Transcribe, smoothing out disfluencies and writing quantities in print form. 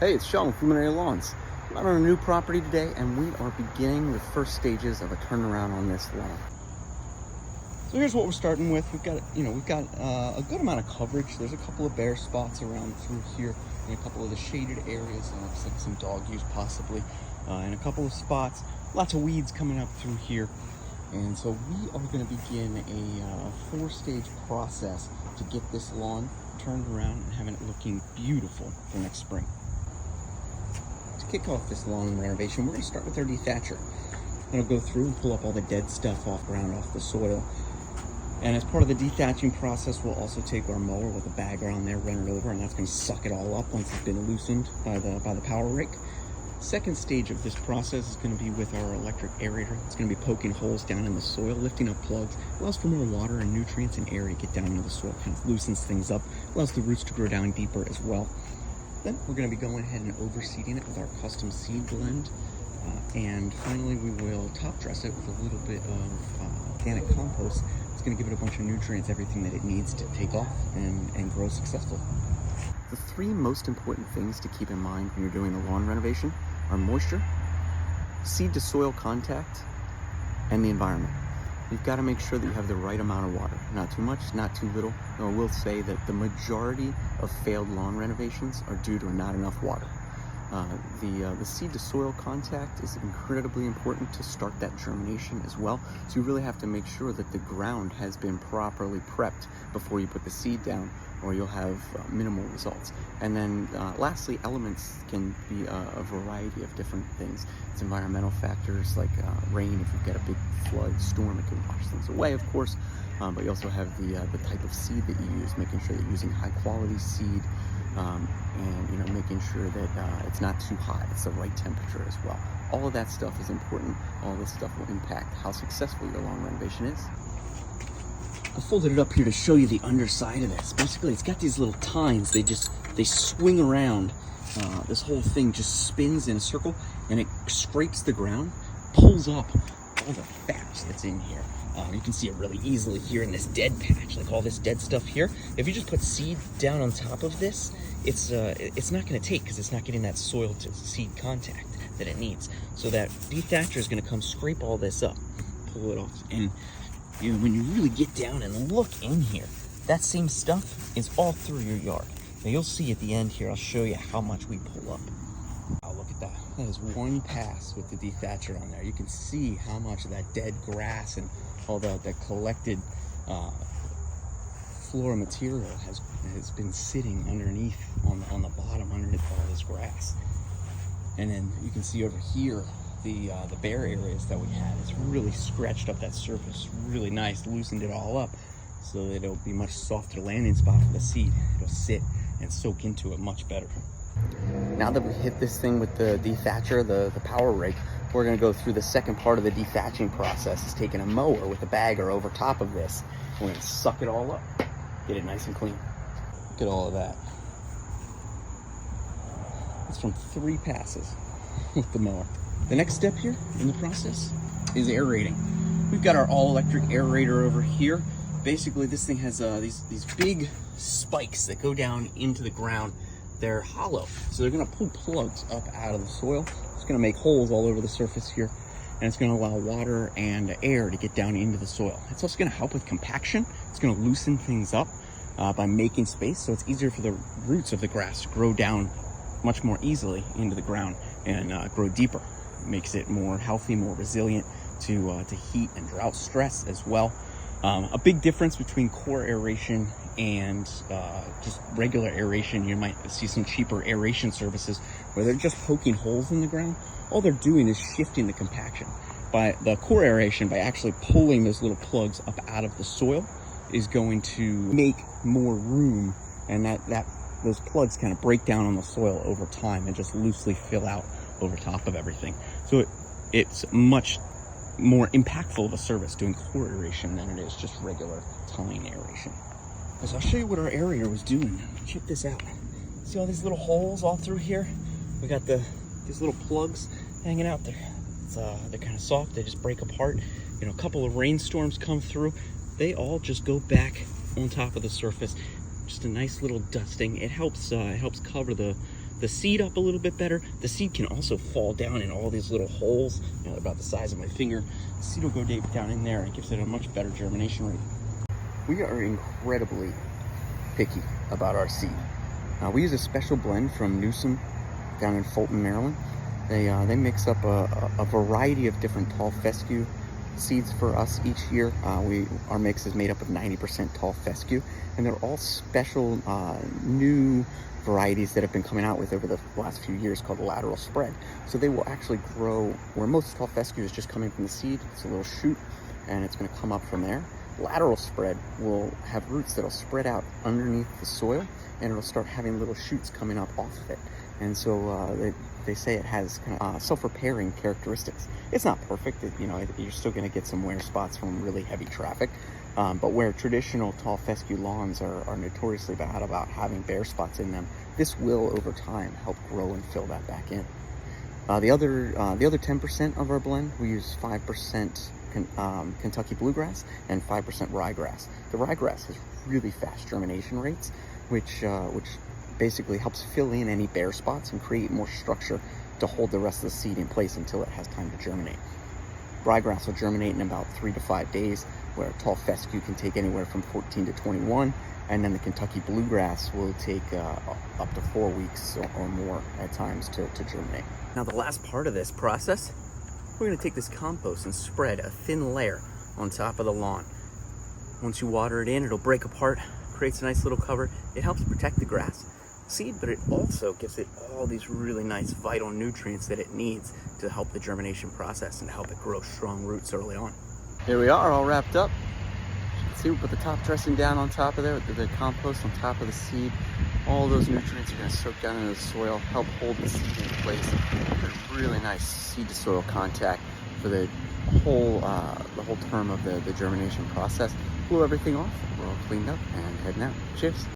Hey, it's Sean with Luminary Lawns. I'm out on a new property today, and we are beginning the first stages of a turnaround on this lawn. So here's what we're starting with. We've got a good amount of coverage. There's a couple of bare spots around through here, and a couple of the shaded areas. Looks like some dog use possibly, and a couple of spots. Lots of weeds coming up through here, and so we are going to begin a four-stage process to get this lawn turned around and having it looking beautiful for next spring. Kick off this lawn renovation, we're going to start with our dethatcher. It'll go through and pull up all the dead stuff off the soil. And as part of the dethatching process, we'll also take our mower with a bag around there, run it over, and that's going to suck it all up once it's been loosened by the power rake. Second stage of this process is going to be with our electric aerator. It's going to be poking holes down in the soil, lifting up plugs, allows for more water and nutrients and air to get down into the soil, kind of loosens things up, allows the roots to grow down deeper as well. Then we're going to be going ahead and overseeding it with our custom seed blend. And finally, we will top dress it with a little bit of organic compost. It's going to give it a bunch of nutrients, everything that it needs to take off and grow successful. The three most important things to keep in mind when you're doing the lawn renovation are moisture, seed to soil contact, and the environment. You've got to make sure that you have the right amount of water. Not too much, not too little. I will say that the majority of failed lawn renovations are due to not enough water. The seed to soil contact is incredibly important to start that germination as well. So you really have to make sure that the ground has been properly prepped before you put the seed down, or you'll have minimal results. And then lastly, elements can be a variety of different things. It's environmental factors like rain. If you've got a big flood, storm, it can wash things away, of course. But you also have the type of seed that you use, making sure that you're using high quality seed, and making sure that it's not too hot, it's the right temperature as well. All of that stuff is important. All this stuff will impact how successful your lawn renovation is. I folded it up here to show you the underside of this. Basically, it's got these little tines. They swing around. This whole thing just spins in a circle, and it scrapes the ground, pulls up all the thatch that's in here. You can see it really easily here in this dead patch, like all this dead stuff here. If you just put seed down on top of this, it's not going to take, because it's not getting that soil to seed contact that it needs. So that dethatcher is going to come scrape all this up, pull it off, and when you really get down and look in here, that same stuff is all through your yard. Now you'll see at the end here, I'll show you how much we pull up. Oh, look at that. That is one pass with the dethatcher on there. You can see how much of that dead grass and all the collected flora material has been sitting underneath on the bottom underneath all this grass. And then you can see over here the bare areas that we had. It's really scratched up that surface really nice, loosened it all up so that it'll be much softer landing spot for the seed. It'll sit and soak into it much better. Now that we hit this thing with the dethatcher, the power rake, we're going to go through the second part of the dethatching process. Is taking a mower with a bagger over top of this. We're going to suck it all up, get it nice and clean. Look at all of that. It's from 3 passes with the mower. The next step here in the process is aerating. We've got our all-electric aerator over here. Basically, this thing has these big spikes that go down into the ground. They're hollow, so they're going to pull plugs up out of the soil. It's going to make holes all over the surface here, and it's going to allow water and air to get down into the soil. It's also going to help with compaction. It's going to loosen things up by making space, so it's easier for the roots of the grass to grow down much more easily into the ground and grow deeper. It makes it more healthy, more resilient to heat and drought stress as well. A big difference between core aeration and just regular aeration. You might see some cheaper aeration services where they're just poking holes in the ground. All they're doing is shifting the compaction. By the core aeration, by actually pulling those little plugs up out of the soil, is going to make more room, and those plugs kind of break down on the soil over time and just loosely fill out over top of everything. So it's much more impactful of a service doing core aeration than it is just regular tine aeration. So I'll show you what our aerator was doing. Check this out. See all these little holes all through here? We got these little plugs hanging out there. They're kind of soft. They just break apart. A couple of rainstorms come through. They all just go back on top of the surface. Just a nice little dusting. It helps cover the the seed up a little bit better. The seed can also fall down in all these little holes, you know, about the size of my finger. The seed will go deep down in there and gives it a much better germination rate. We are incredibly picky about our seed. We use a special blend from Newsom down in Fulton, Maryland. They mix up a variety of different tall fescue seeds for us each year. Our mix is made up of 90% tall fescue, and they're all special new varieties that have been coming out with over the last few years called lateral spread. So they will actually grow where most tall fescue is just coming from the seed. It's a little shoot and it's going to come up from there. Lateral spread will have roots that'll spread out underneath the soil, and it'll start having little shoots coming up off of it. And so they say it has kind of self-repairing characteristics. It's not perfect, you know, you're still going to get some wear spots from really heavy traffic, but where traditional tall fescue lawns are notoriously bad about having bare spots in them, this will over time help grow and fill that back in. The other 10% of our blend, we use 5% Kentucky bluegrass and 5% ryegrass. The ryegrass has really fast germination rates, which basically helps fill in any bare spots and create more structure to hold the rest of the seed in place until it has time to germinate. Ryegrass will germinate in about 3 to 5 days, where tall fescue can take anywhere from 14 to 21, and then the Kentucky bluegrass will take up to 4 weeks or more at times to germinate. Now the last part of this process, we're going to take this compost and spread a thin layer on top of the lawn. Once you water it in, it'll break apart, creates a nice little cover. It helps protect the grass seed, but it also gives it all these really nice vital nutrients that it needs to help the germination process and to help it grow strong roots early on. Here we are, all wrapped up. You can see we put the top dressing down on top of there, the compost on top of the seed. All those nutrients are going to soak down into the soil, help hold the seed in place. A really nice seed to soil contact for the whole term of the germination process. Blew everything off. We're all cleaned up and heading out. Cheers.